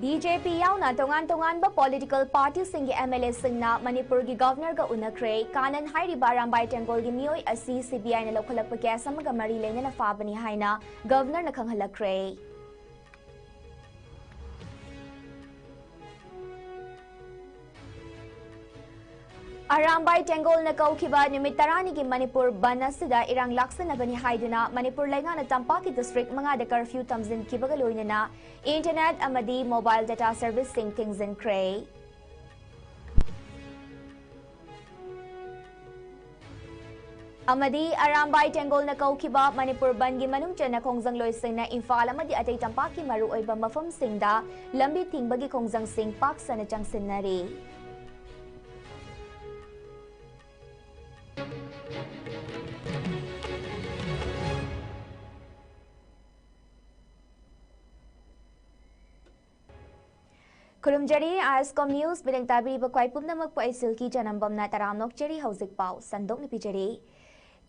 BJP yauna tongan ba political party singi MLA singna Manipur gi governor ga unakre kanan hairi barambai tengol gi mioi asi CBI na lokhalakpa ke samaga mari lena na fabani haina governor na khanghalakre Arambai Tengol na kaukiba numit tarani gi Manipur banasida irang laksanabani haiduna Manipur lenga na Tampaki district mga de curfew tamzin kibagaloy na internet amadi mobile data service things in cray Amadi Arambai Tengol na kaukiba Manipur bangi manungcha na kongjang loising na Imphal amadi atay Tampaki maruoy ba mafam singda lambi tingbagi kongjang sing paksa na chang sinari Kurumjari ISCOM News bilang tabiri bakwai pumna magpaisil ki janambam na taramnok jari hauzik pau sandok ni pijari.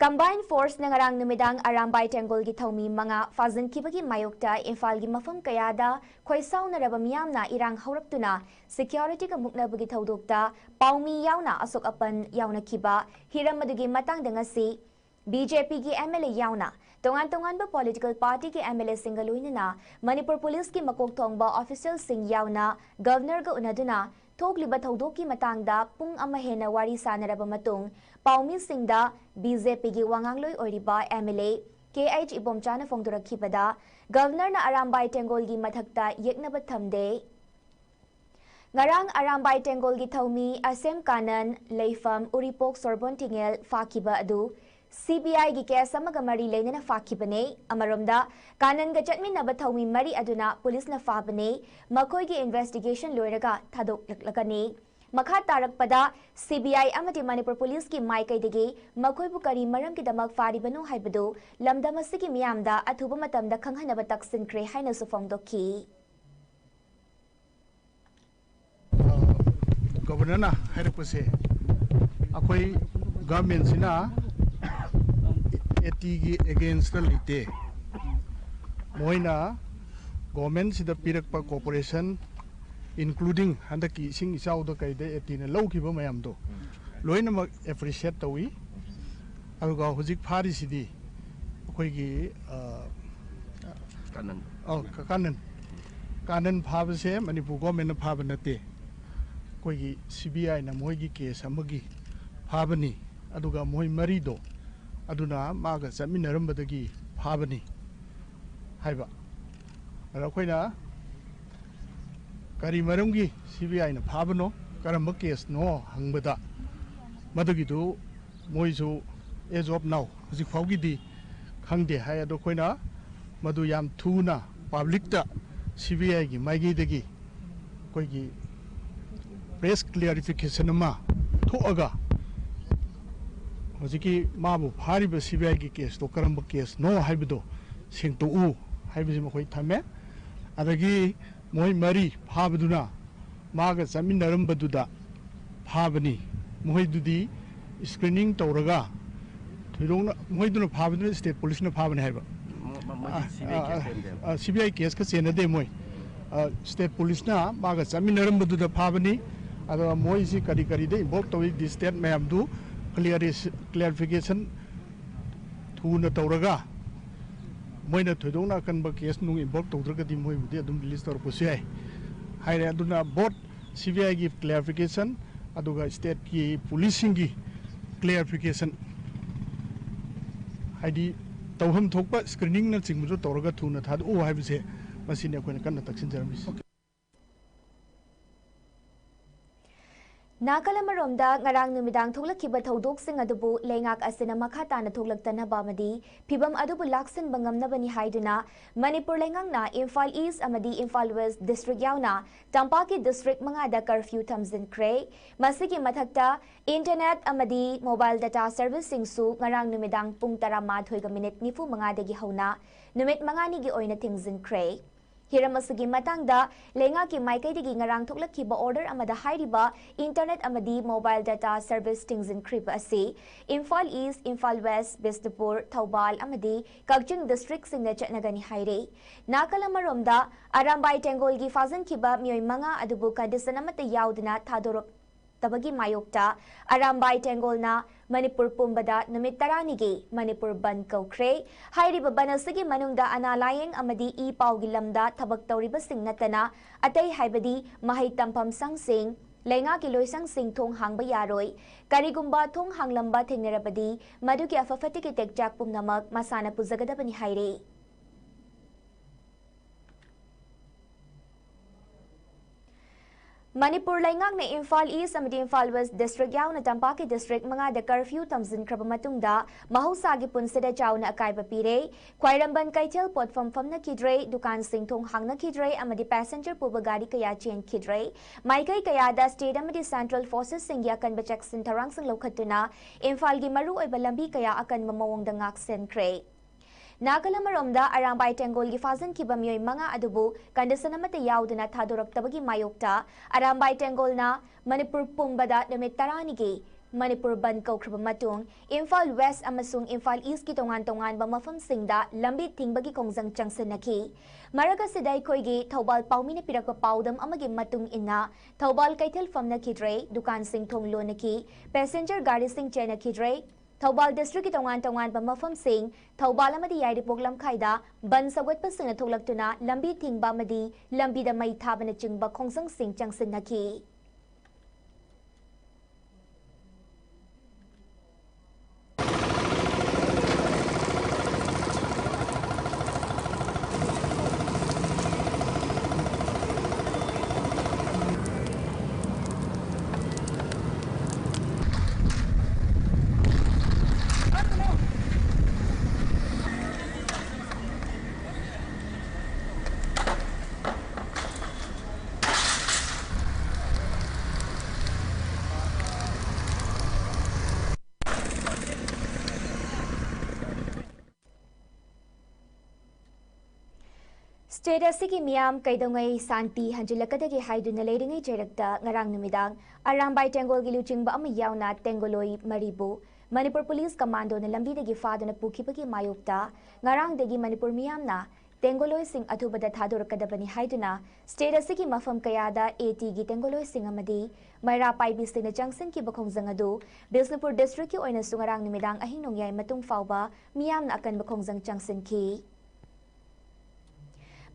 Combined Force na ngarang numidang Arambay Tengol gi thawmi mga fazin kibagi mayokta Imphal gi mafam kayada khoisaw na raba miyam na irang hauraptuna security ka mukna bagi thawdokta paumi yauna asok apan yauna kiba hiram madugi matang dangasi BJP gi MLA yauna tongan ba political party ki MLA singaluina na Manipur Police ki makok thongba official sing yauna governor ga unaduna thokliba thawdoki matangda pung ama hena wari sanaraba matung paumi singda BJP gi wangangloi oriba MLA KH Ibomchana phongdorakhibada governor na Arambay Tengol gi mathakta yeknaba thamde Ngarang Arambay Tengol gi thawmi asem kanan leifam uripok sorbon tingel fakiba adu CBI gi case amaga mari leina na fakibane amaromda kanan ga chatminaba thawmi mari aduna police na fabane makoi gi investigation loiraga thadok laklakani makha tarakpada CBI amati Manipur Police ki maikai degi makoi bu kari maram ki damak faribano haibadu lamdam asigi miyamda athuba matamda khanghanaba taksin kre haina su phongdoki Governor na hairapase akoi government sina etigi against the lite moina government sida pirak pa corporation including handaki sing isau do kaide etina lawkiba mayam do loina mak appreciate tawi aluga hujik phari sidi koi gi kanan phabase Manipur government na phaba nate koi gi CBI na moi gi case amagi phabani aduga moi mari do aduna maga chaminarambadagi phabani haiba arakoina kari maramgi CBI na phabano karamba case no hangbada madagi du moisu as of now hujik phawgi di khangde hai ado koina madu yam thuna public ta CBI gi maigi dagi koi gi press clarification ma thoaga Hojiki mabu phariba CBI ki case to karamba case no haibido singto u haibizi makoi thame adagi moi mari phabaduna maga chaminarambaduna phabani moi dudi screening tawraga thirongna moi duna phabaduna state police na phabani haiba CBI case ka chena de moi state police na maga chaminarambaduna phabani ada moi si kari kari de involve tawi di state mayam du clarification thuna tawraga moina thoidongna kanba case nung involve tawdraga di moi bude adum release tor posai haire aduna both CBI gi clarification aduga state ki policing gi clarification haidi tawham thokpa screening na chingmu tawraga thuna thad o haibise masine koina kanna taksin jarmis Nakalamaromda ngarang numidang thuklakiba thodok sing adubu lengak asina makhata na thuklaktana bamadi phibam adubu laksin bangam na bani haiduna Manipur lengang na Imphal East amadi Imphal West district yauna Tampaki district mga da curfew tamzin kre masigi mathakta internet amadi mobile data servicing su ngarang numidang pung 12 minute nifu mga dagi hauna numit mga ni gi oina tingzin kre हिरम असुगी मतंगदा लेंगा की माइकैदगी ngarang थोकलखिबा order अमदा हाइरिबा internet अमदी मोबाइल डाटा सर्विस टिंगजिनख्रिबा असि इम्फाल ईस्ट इम्फाल वेस्ट बिष्णुपुर थौबाल अमदी कक्चिंग डिस्ट्रिक्ट सिंगना चटनगनी हाइरे नाकल अमरोमदा अरामबाई टेंगोल की फाजनखिबा मियोय मंगा अदुबु कंडीशन अमता याउदना थादोरक तबगी मायोक्ता अरामबाई टेंगोलना मणिपुर पुंबदा नुमित तरानिगी मणिपुर बंद कौख्रे हाइरिबा बनसगी मनुंगदा अनालायंग अमदी ई पाउगी लमदा थबक तौरिबा सिंग नतना अतै हाइबदी महै तंफम संगसिंग लेंगा की लोइसंग सिंग थोंग हांगबा यारोय करिगुंबा थोंग हांगलंबा थेंगनेरबदी मदुगी अफफतिकी टेकजाक पुमनमक मसाना पुजगदबनी हाइरे मणिपुर लेंगाक ने इम्फाल ईस्ट अमदी इम्फाल वेस्ट डिस्ट्रिक्ट याउना तंपाकी डिस्ट्रिक्ट मंगादा कर्फ्यू तमजिनख्रबा मतुंगदा महौसागी पुनसिदा चाउना अकाइबा पीरे ख्वाइरंबन कैथेल पोटफम फमनखिद्रे दुकान सिंग थोंग हांगनखिद्रे अमदी पैसेंजर पुबा गाड़ी कया चेनखिद्रे माइकै कयादा स्टेट अमदी सेंट्रल फोर्सेस सिंग अकनबा चेक्सिन थरांगसंग लौखतुना इम्फाल की मरु ओइबा लंबी कया अकनबा मवोंगदा ngaksenkhre नागलमरोमदा अरामबाई टेंगोल की फाजन की बमियोय मंगा अदुबु कंडीशन अमते याउदना थादोरक्तबगी मायोक्ता अरामबाई टेंगोलना मणिपुर पुंबदा नुमित तरानिगी मणिपुर बंद कौख्रबा मतुंग इम्फाल वेस्ट अमसुंग इम्फाल ईस्ट की तोंगान मफम सिंगदा लंबी थिंगबगी खोंजंग चंगसनखी मरगा सिदाई खोइगी थौबाल पाउमिने पिरकपा पाउदम अमगी मतुंग इन्ना थौबाल कैथेल फमनखिद्रे दुकान सिंग थोंग लोनखी पैसेंजर गाड़ी सिंग चेनखिद्रे थौबाल डिस्ट्रिक्ट की तोंगान मफम सिंग थौबाल अमदी याइरिपोक लमखाइदा बन सगवतपा सिंगना थोलक्तुना लंबी थिंगबा अमदी लंबीदा मई थाबना चिंगबा खोंजंग सिंग चंगसनखी स्टेट असिगी मियाम कैदोंगै शांति हंजिलकदगी हाइदुना लेरिंगै जेरक्ता ngarang numidang अरामबाई टेंगोल की लुचिंगबा अमा याउना टेंगोलोई मरिबु मणिपुर पुलिस कमांडो ने लंबीदगी फादुना पुखिबगी मायोक्ता ngarangदगी मणिपुर मियामना टेंगोलोई सिंग अथुबदा थादोरकदबनी हाइदुना स्टेट असिगी मफम कयादा एटी गी टेंगोलोई सिंग अमदी मैरा पाइबी सिंग चंगसन की बखोंजंग अदु बिष्णुपुर डिस्ट्रिक्ट की ओइना सुंगरांग numidang अहिंग नोंयाय मतुंग फावबा मियामना अकन बखोंजंग चंगसन की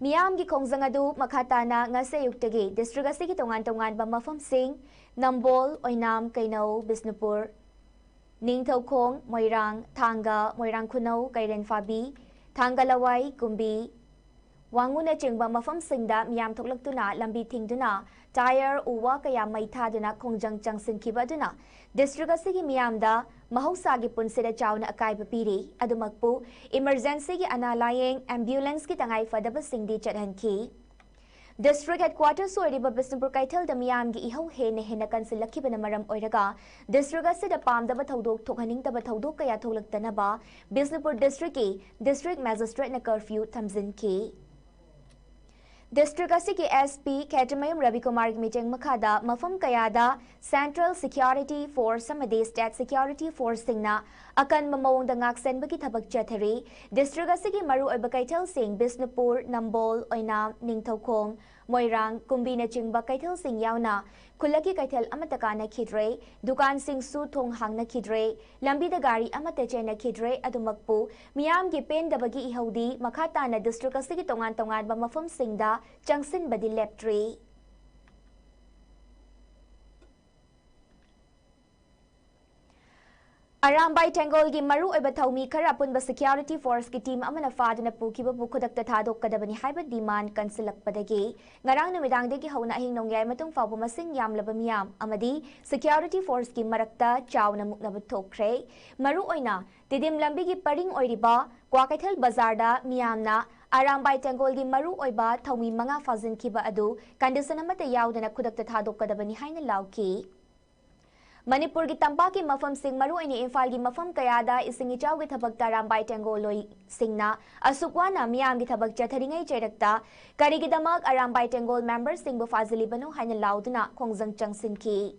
मियाम की खोंजंग अदु मखाताना ngase युक्तगी डिस्ट्रिक्ट असिगी तोंगान मफम सिंग नंबोल ओइनाम कैनौ बिष्णुपुर निंगथौखोंग मोइरांग थांगा मोइरांग खुनौ कैरेन फाबी थांगा लवाई कुंबी वांगुना चिंगबा मफम सिंगदा मियाम थोकलक्तुना लंबी थिंगदुना टायर उवा कया मैथादुना खोंजंग चंगसिनखिबा दुना डिस्ट्रिक्ट असिगी मियामदा महौसागी पुनसिदा चाउना अकाइबा पीरी अदुमकपु इमरजेंसी की अनालायंग एम्बुलेंस की तंगाई फदबा सिंगदी चटहनखी डिस्ट्रिक्ट हेडक्वार्टर्स ओइरिबा बिष्णुपुर कैथल द मियाम की इहौ हेने हेना कंसिलखिबना मरम ओइरगा डिस्ट्रिक्ट असिदा पामदबा थौदोक थोकहनिंगदबा थौदोक कया थोलक्तनबा बिष्णुपुर डिस्ट्रिक्ट की डिस्ट्रिक्ट मैजिस्ट्रेट ने कर्फ्यू थमजिनखी डिस्ट्रिक्ट असिगी एसपी खेटमयम रवि कुमार की मीटिंग मखादा मफम कयादा सेंट्रल सिक्योरिटी फोर्स अमदी स्टेट सिक्योरिटी फोर्स सिंगना अकन ममोंग ngaksenbagi thabak chathari डिस्ट्रिक्ट असिगी मरु ओइबा कैथल सिंग बिष्णुपुर नंबोल ओइनाम निंगथौखोंग मोइरांग कुंबीना चिंगबा कैथल सिंग यावना खुलकी कैथल अमता कानखिद्रे दुकान सिंग सु थोंग हांगनखिद्रे लंबीदा गाड़ी अमता चेनखिद्रे अदुमकपु मियाम की पेंदबगी इहौदी मखाताना डिस्ट्रिक्ट असिगी तोंगान मफम सिंगदा चंगसिनबदी लेप्ट्री अरामबाई टेंगोल की मरु ओइबा थौमी खरा पुनबा सिक्योरिटी फोर्स की टीम अमना फादना पुखिबा बुखुदक्ता थादोकदबनी हाइबा डिमांड कंसिलक्पदगी ngarang numidangdagi hawna ahing nongyay matung fawba masing yamlaba miyam amadi security force की मरक्ता चावना मुकनबा थोकरे मरु ओइना तिदिम लंबी की परिंग ओइरिबा क्वाकैथल बाजारदा मियामना अरामबाई टेंगोल की मरु ओइबा थौमी मंगा फाजिनखिबा अदु कंडीशन अमता यावदना खुदक्ता थादोकदबनी हाइना लाउकी Manipur ki tampa ki mafam sing maru ini Imphal ki mafam kayada ising ichaw ki thabak Arambai Tengol loi singna asukwana miyam ki thabak chatharingai cherakta karigi damak Arambai Tengol members sing bu fazili banu haina lauduna khongjang changsin ki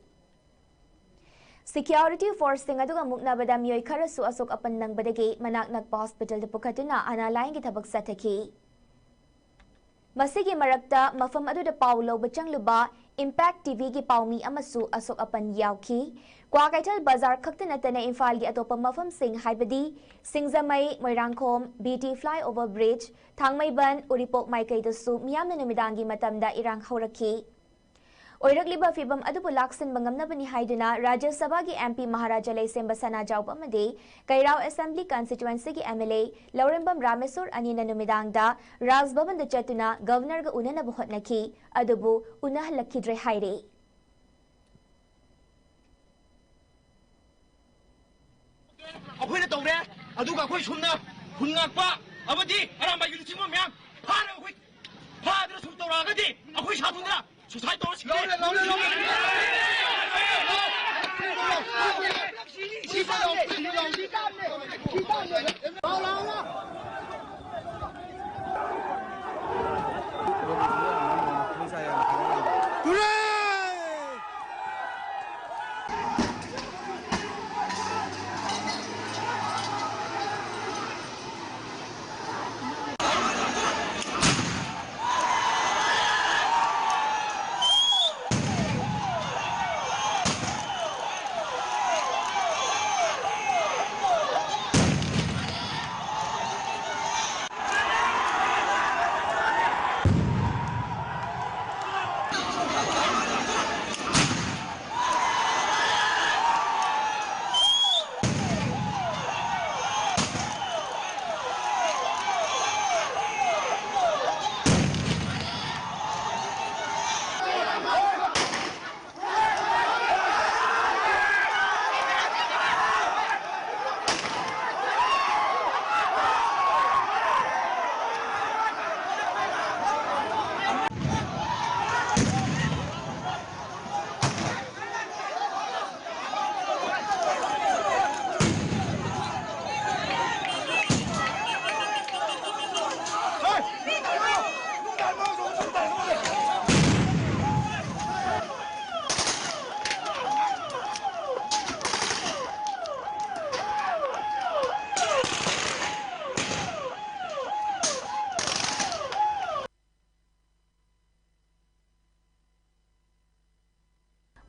Security force sing aduga muknabada miyoi kharasu asok apan nangbadagi manak nakpa hospital de pukatuna analayang ki thabak sathaki Masigi marakta mafam adu da paulo bachang luba Impact TV ki paumi amasu asok apan yauki kwa kaital bazar khakta natana Imphal gi atopa mafam sing haibadi Singzamai Moirangkhom BT flyover bridge Thangmaiban Uripok Maikai dasu miyamna numidangi matamda irang hauraki Oirakliba fibam adubu laksin bangamnabani haiduna Rajya Sabha ki MP Maharaja Leisemba Sana Jauba Made Kairao Assembly constituency ki MLA Laurembam Ramesur Anina numidangda Raj Bhavan da chatuna Governor ga unana buhotnaki adubu unahalakidre haire अखोइना तौरे अदुगा अखोइ सुमना हुनगाकपा अबदि अरामबा युनिसिंगो म्याम फाना अखोइ फादर सुम तौरागदि अखोइ साथुंद्रा सुसाइ तौर सिगे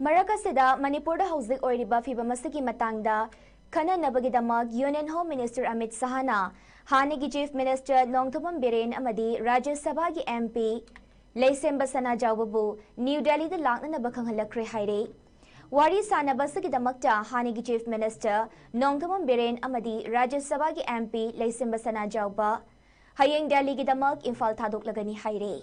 Marakasida Manipur da hauzik oiriba fibamasiki matangda Khana Nabagidamag Union Home Minister Amit Sahana Hanigi Chief Minister Nongthapam Biren Amadi Rajya Sabha ki MP Leisemba Sana Jawbabu New Delhi da lakna nabakanghalakre haire Wari Sana Basakidamakta Hanigi Chief Minister Nongthapam Biren Amadi Rajya Sabha ki MP Leisemba Sana Jawba Hayeng Delhi Gidamak Imphal Thadok lagani haire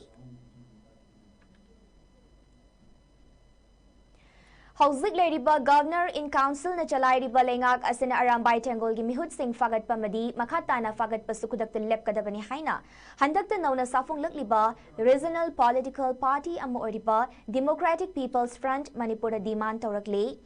Hauzik Leriba Governor in Council na Chalai Riba Lengak Asina Arambai Tengol gi Mihut Singh Fagat Pamadi Makata na Fagat Pasukudak the Lep Kadabani Haina Handak the Nauna Safung Lakliba Regional Political Party Amo Oriba Democratic People's Front Manipura Diman Taurakli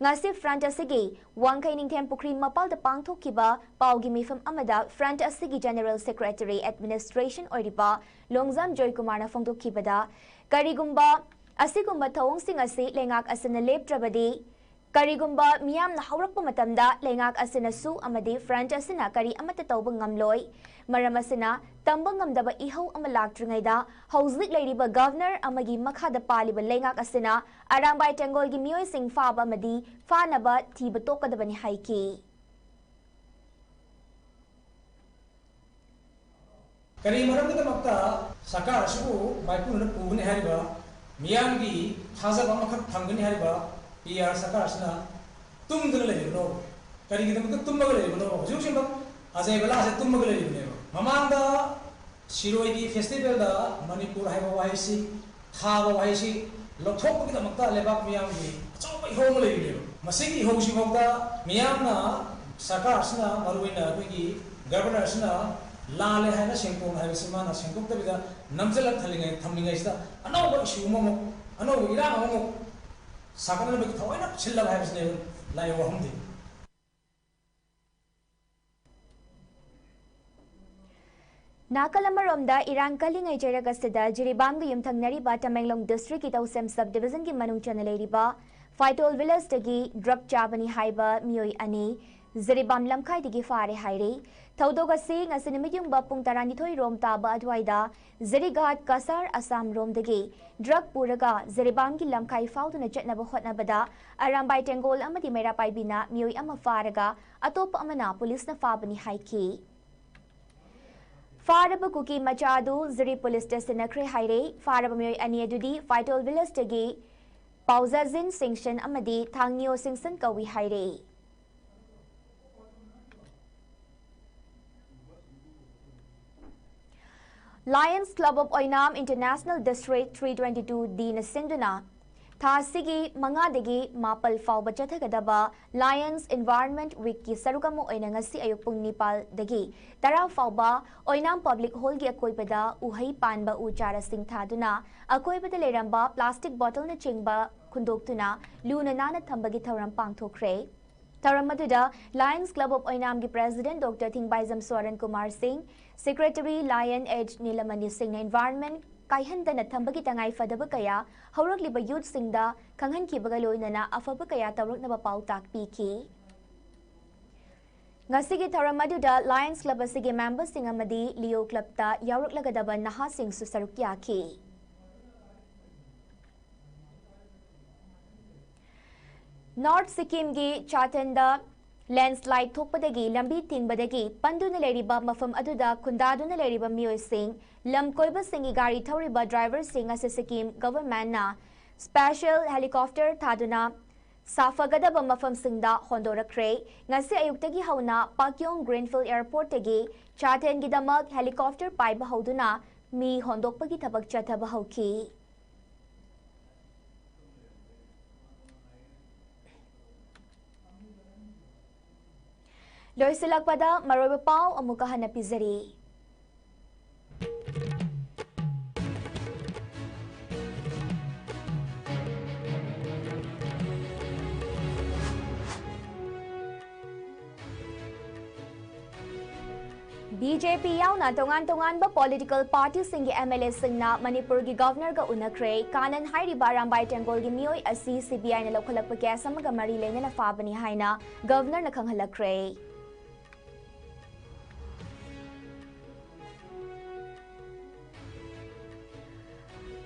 Ngasi Front Asigi Wangkai Ningtem Pukri Mapal the Pangthok Kiba Paugi Mifam Amada Front Asigi General Secretary Administration Oriba Longzam Joy Kumar na Fongtok Kibada Karigumba Asigumba thawong sing asi lengak asina leptrabadi karigumba miyam na hawrakpa matamda lengak asina su amadi front asina kari amata tawba ngamloy maram asina tamba ngamdaba ihaw amalagtringaida hauzik leiriba governor amagi makhada paliba lengak asina Arambai Tengol gi miyoy sing faba amadi fanaba thiba tokadabani haiki kari maram makta sakar suku maipun na pugni hariba Miyangi Haza Bamakak Tangani Hariba, PR Sakarsna, Tumdale, Kari Tumagale, Jushima, as a Velas Tumagale, Mamanda, Shiroi Festival, Manipur Havaisi, Hava Waisi, Lotok the Makta Lebak Miyangi, Home Lady, Masiki Hoshimoka, Miyamna, Sakarsna, Maruina, Wiki, Governor Sna. Lale hai na sengkong hai sima na sengkong tabi da namjala thalingai thamlingai sta ano issue mo ano ira mo सागनबगी थवाइना सिल्लब हाइबसने लाइ वहमदि नाकलमरोमदा इरांग कलिंगै जरगसदा जिरिबाम ग युमथंगनरिबा Tamenglong district की तौसेम sub division की मनुंग चनलेरिबा phytol village तगी drug चाबनी हाइबा मियोई अनि जिरिबाम लमखाई दगी फारे हाइरे थौदोग असि ngasi निमियुंगबा पुंग 12 रोम ताबा अदवाइदा जिरिघाट कसर असम रोम दगी drug पुरगा Jiribam की लमखाई फाउदुना चटनबा होटनबदा अरामबाई टेंगोल अमदि मेरा पाइबिना मियोई अमा फारगा अतोप अमना पुलिस न फाबनी हाइकी फारब कुकी मचादु जिरी पुलिस स्टेशन नखरे हाइरे फारब मियोई अनि अदुदी फाइटोल विलेज तगी पाउजाजिन सिंगशन अमदि थांगनियो सिंगसन कवी हाइरे Lions Club of Oinam International district 322 दी नसिंदुना थासिगी मंगादगी मापल फाउब चथगदबा लायंस एनवायरनमेंट वीक की सरुकम ओइना ngasi ayuk pung nipal dagi tara fauba oinam public hall gi akoibada uhai panba u chara sing thaduna akoibada leramba plastic bottle na chingba khundoktuna luna nana thambagi thoram pangthokre Taramadуда Lions Club of Oinam ki President Dr. Thingbaizam Swaran Kumar Singh, Secretary Lion Edge Nilamani Singh na Environment kaihanda na thambagi tangay fadaba kaya hawrak liba youth singda kanghan ki bagaloy na afaba kaya tawrak na bapaw takpiki. Ngasigi Taramadуда Lions Club asigi members sing amadi Leo Club ta yawrak lagadaba naha sing susarukyaki. North Sikkim gi Chatenda landslide thokpadagi lambi tingbadagi panduna leriba mafam aduda kundaduna leriba miyoi sing lam koiba singi gari thoriba driver sing ase Sikkim government na special helicopter thaduna safagadaba mafam singda hondorakre ngasi ayuktagi hauna Pakyong Greenfield Airport tagi Chaten gi damak helicopter paiba hauduna mi hondokpagi thabak chathaba hauki Loisilakpada maroiba pau amuka hanapizari. BJP yauna tongan ba political party singi MLA singna Manipur gi governor ga unakre kanan hairi barambai tengol gi mioi asi CBI na lokhalakpa case amaga mari lena na fabani haina governor na khanghalakre.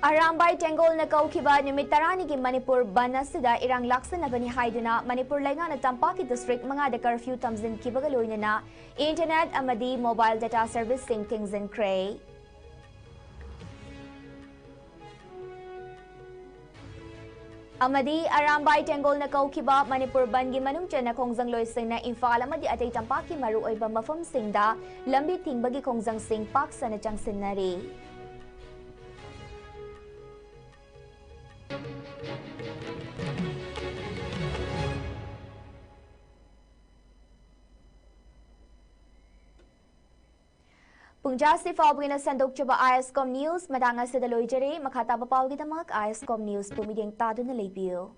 Arambai Tengol na kaukiba numit tarani ki Manipur banasida irang laksan bani haiduna Manipur lainga na Tampaki district mga de curfew tamzin kibagaloy na internet amadi mobile data service sing tingzin kray. Amadi Arambai Tengol na kaukiba Manipur bangi manungcha na kongjang loy sing na Imphal amadi atay Tampaki maru oy ba mafam singda lambi tingbagi kongjang sing paksa na changsin nari. Pungjasi Fawbina Sandok Chuba ISCOM News Madanga Sidaloy Jere Makata Bapawgi Damak ISCOM News Pumiding Tado na Lebiyo.